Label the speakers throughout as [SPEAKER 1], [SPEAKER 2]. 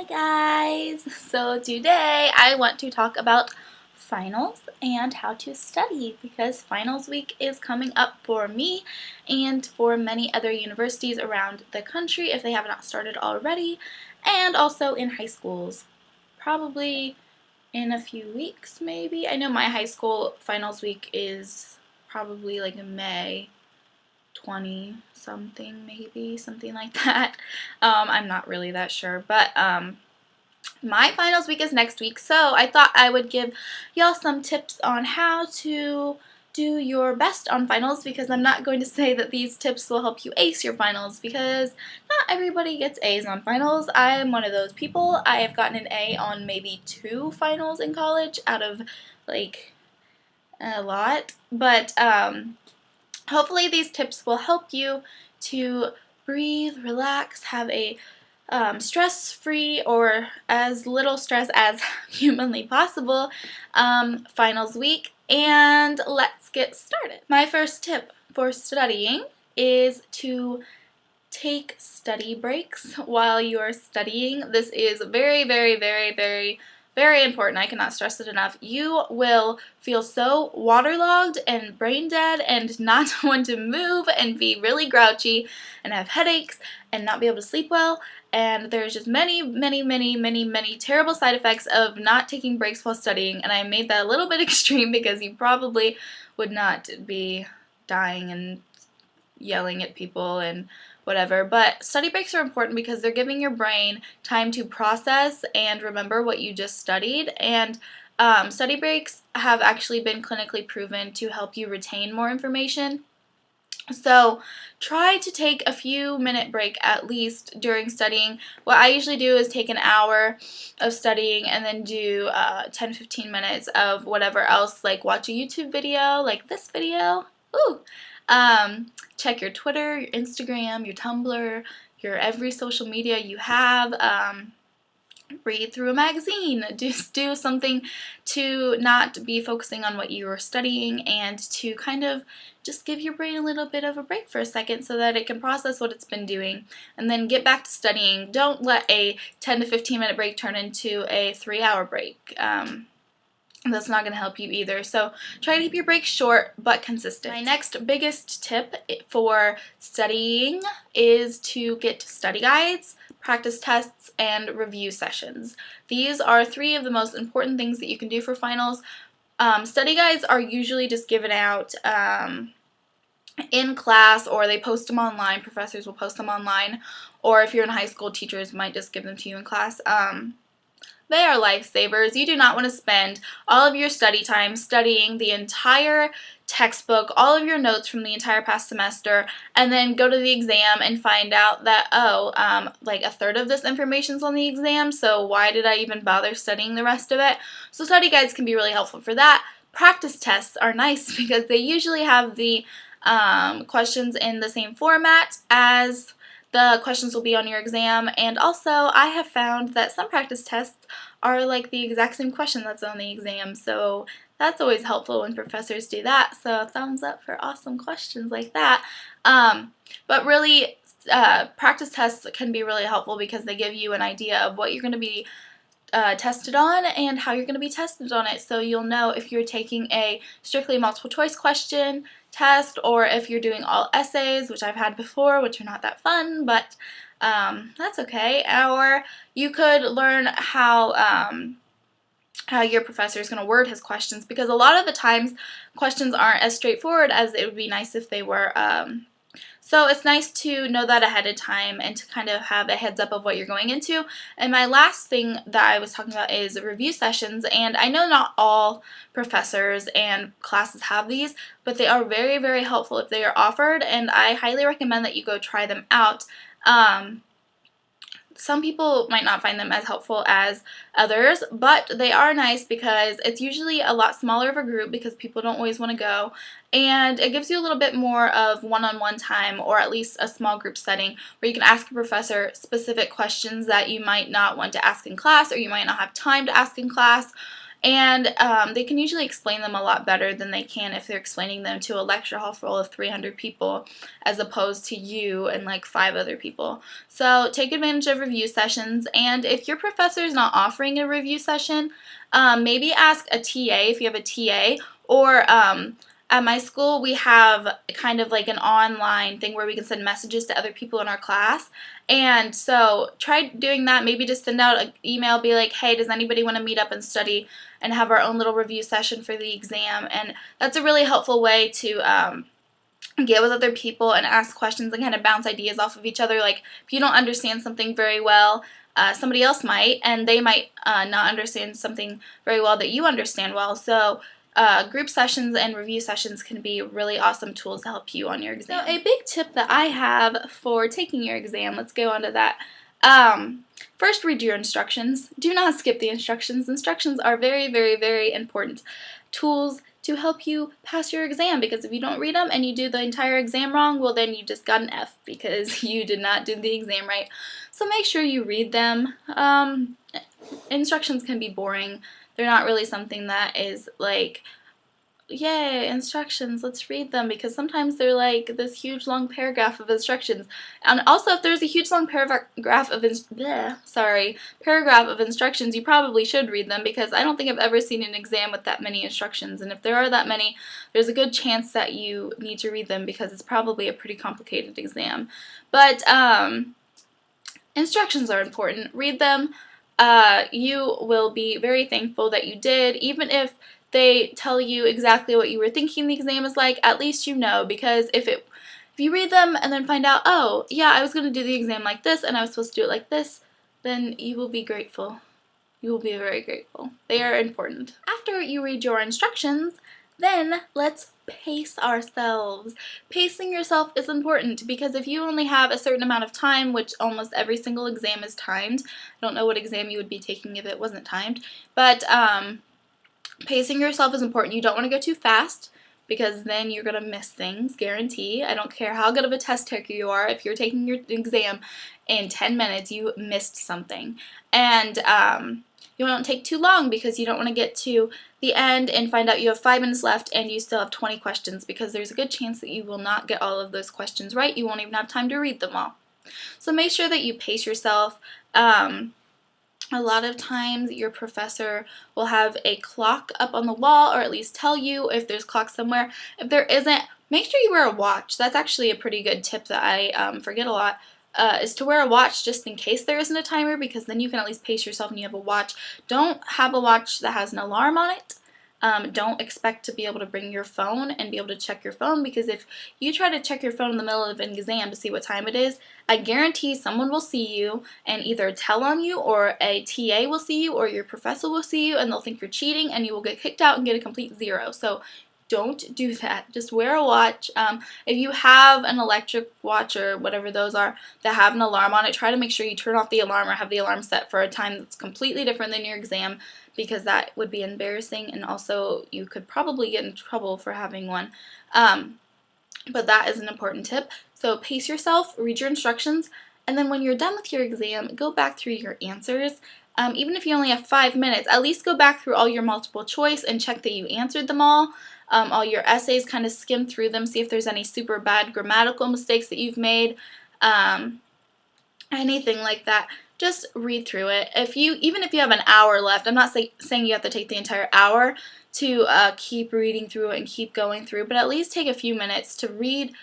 [SPEAKER 1] guys! So today I want to talk about finals and how to study because finals week is coming up for me and for many other universities around the country if they have not started already, and also in high schools. Probably in a few weeks maybe. I know my high school finals week is probably like in May 20 something, maybe something like that. I'm not really that sure, but my finals week is next week, so I thought I would give y'all some tips on how to do your best on finals, because I'm not going to say that these tips will help you ace your finals because not everybody gets A's on finals. I am one of those people. I have gotten an A on maybe 2 finals in college out of like a lot, but hopefully these tips will help you to breathe, relax, have a stress-free or as little stress as humanly possible finals week. And let's get started. My first tip for studying is to take study breaks while you're studying. This is very, very, very, very, very important. I cannot stress it enough. You will feel so waterlogged and brain dead and not want to move and be really grouchy and have headaches and not be able to sleep well. And there's just many, many, many, many, many terrible side effects of not taking breaks while studying. And I made that a little bit extreme because you probably would not be dying and yelling at people and whatever, but study breaks are important because they're giving your brain time to process and remember what you just studied, and study breaks have actually been clinically proven to help you retain more information. So try to take a few minute break at least during studying. What I usually do is take an hour of studying and then do 10-15 minutes of whatever else, like watch a YouTube video like this video. Ooh. Check your Twitter, your Instagram, your Tumblr, your every social media you have. Read through a magazine. Just do something to not be focusing on what you are studying and to kind of just give your brain a little bit of a break for a second so that it can process what it's been doing and then get back to studying. Don't let a 10 to 15 minute break turn into a 3-hour break. That's not going to help you either. So try to keep your breaks short but consistent. My next biggest tip for studying is to get study guides, practice tests, and review sessions. These are 3 of the most important things that you can do for finals. Study guides are usually just given out in class, or they post them online. Professors will post them online, or if you're in high school, teachers might just give them to you in class. They are lifesavers. You do not want to spend all of your study time studying the entire textbook, all of your notes from the entire past semester, and then go to the exam and find out that, like a third of this information's on the exam, so why did I even bother studying the rest of it? So study guides can be really helpful for that. Practice tests are nice because they usually have the questions in the same format as the questions will be on your exam, and also I have found that some practice tests are like the exact same question that's on the exam, so that's always helpful when professors do that, so thumbs up for awesome questions like that. But really, practice tests can be really helpful because they give you an idea of what you're going to be tested on and how you're going to be tested on it, so you'll know if you're taking a strictly multiple choice question test or if you're doing all essays, which I've had before, which are not that fun, but that's okay. Or you could learn how your professor is going to word his questions, because a lot of the times questions aren't as straightforward as it would be nice if they were. So it's nice to know that ahead of time and to kind of have a heads up of what you're going into. And my last thing that I was talking about is review sessions, and I know not all professors and classes have these, but they are very, very helpful if they are offered, and I highly recommend that you go try them out. Some people might not find them as helpful as others, but they are nice because it's usually a lot smaller of a group because people don't always want to go, and it gives you a little bit more of one-on-one time, or at least a small group setting where you can ask your professor specific questions that you might not want to ask in class or you might not have time to ask in class, and they can usually explain them a lot better than they can if they're explaining them to a lecture hall full of 300 people as opposed to you and like 5 other people. So take advantage of review sessions, and if your professor is not offering a review session, maybe ask a TA if you have a TA, or at my school, we have kind of like an online thing where we can send messages to other people in our class. And so try doing that. Maybe just send out an email, be like, hey, does anybody want to meet up and study and have our own little review session for the exam? And that's a really helpful way to get with other people and ask questions and kind of bounce ideas off of each other. Like if you don't understand something very well, somebody else might, and they might not understand something very well that you understand well. So group sessions and review sessions can be really awesome tools to help you on your exam. So a big tip that I have for taking your exam, let's go on to that. First, read your instructions. Do not skip the instructions. Instructions are very, very, very important tools to help you pass your exam, because if you don't read them and you do the entire exam wrong, well then you just got an F because you did not do the exam right. So make sure you read them. Instructions can be boring. They're not really something that is like, yay, instructions, let's read them, because sometimes they're like this huge long paragraph of instructions. And also, if there's a huge long paragraph of instructions, you probably should read them, because I don't think I've ever seen an exam with that many instructions, and if there are that many, there's a good chance that you need to read them because it's probably a pretty complicated exam. But instructions are important. Read them. You will be very thankful that you did, even if they tell you exactly what you were thinking the exam is like. At least you know, because if you read them and then find out, oh yeah, I was going to do the exam like this and I was supposed to do it like this, then you will be grateful. You will be very grateful. They are important. After you read your instructions, then let's pace ourselves. Pacing yourself is important, because if you only have a certain amount of time, which almost every single exam is timed, I don't know what exam you would be taking if it wasn't timed, but pacing yourself is important. You don't want to go too fast, because then you're going to miss things, guarantee. I don't care how good of a test taker you are, if you're taking your exam in 10 minutes, you missed something. And you don't take too long, because you don't want to get to the end and find out you have 5 minutes left and you still have 20 questions, because there's a good chance that you will not get all of those questions right. You won't even have time to read them all. So make sure that you pace yourself. A lot of times your professor will have a clock up on the wall, or at least tell you if there's clock somewhere. If there isn't, make sure you wear a watch. That's actually a pretty good tip that I forget a lot. Is to wear a watch just in case there isn't a timer, because then you can at least pace yourself and you have a watch. Don't have a watch that has an alarm on it. Don't expect to be able to bring your phone and be able to check your phone, because if you try to check your phone in the middle of an exam to see what time it is, I guarantee someone will see you and either tell on you, or a TA will see you, or your professor will see you, and they'll think you're cheating and you will get kicked out and get a complete 0. So don't do that. Just wear a watch. If you have an electric watch or whatever those are that have an alarm on it, try to make sure you turn off the alarm or have the alarm set for a time that's completely different than your exam, because that would be embarrassing, and also you could probably get in trouble for having one. But that is an important tip. So pace yourself, read your instructions, and then when you're done with your exam, go back through your answers. Even if you only have 5 minutes, at least go back through all your multiple choice and check that you answered them all. All your essays, kind of skim through them, see if there's any super bad grammatical mistakes that you've made, anything like that. Just read through it. Even if you have an hour left, I'm not saying you have to take the entire hour to keep reading through it and keep going through, but at least take a few minutes to read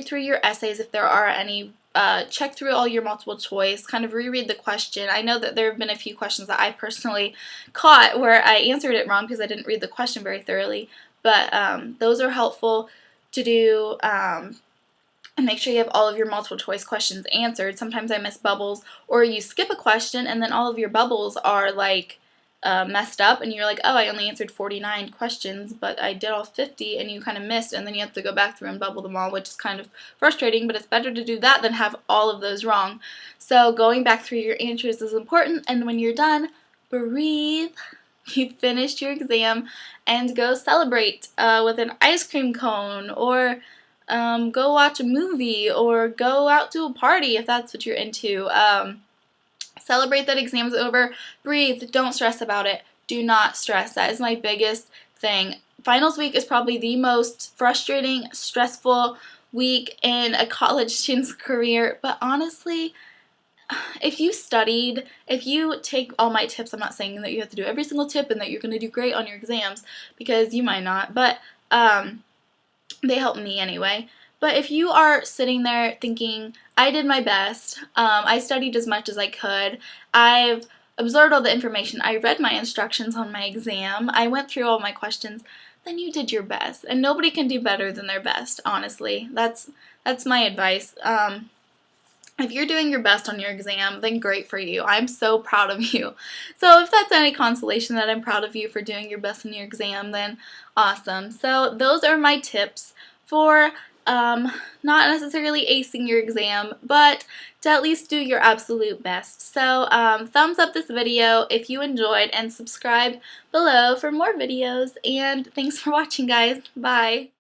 [SPEAKER 1] through your essays if there are any. Check through all your multiple choice, kind of reread the question. I know that there have been a few questions that I personally caught where I answered it wrong because I didn't read the question very thoroughly, but those are helpful to do. And make sure you have all of your multiple choice questions answered. Sometimes I miss bubbles, or you skip a question and then all of your bubbles are like messed up, and you're like, oh, I only answered 49 questions, but I did all 50, and you kind of missed, and then you have to go back through and bubble them all, which is kind of frustrating, but it's better to do that than have all of those wrong. So going back through your answers is important, and when you're done, breathe. You finished your exam, and go celebrate with an ice cream cone, or go watch a movie, or go out to a party if that's what you're into. Celebrate that exam's over. Breathe. Don't stress about it. do not stress. That is my biggest thing. Finals week is probably the most frustrating, stressful week in a college student's career, but honestly, if you studied, if you take all my tips, I'm not saying that you have to do every single tip and that you're going to do great on your exams, because you might not, but they help me anyway. But if you are sitting there thinking, I did my best, I studied as much as I could, I've absorbed all the information, I read my instructions on my exam, I went through all my questions, then you did your best. And nobody can do better than their best, honestly. That's my advice. If you're doing your best on your exam, then great for you. I'm so proud of you. So if that's any consolation that I'm proud of you for doing your best in your exam, then awesome. So those are my tips for not necessarily acing your exam, but to at least do your absolute best. So thumbs up this video if you enjoyed, and subscribe below for more videos. And thanks for watching, guys. Bye.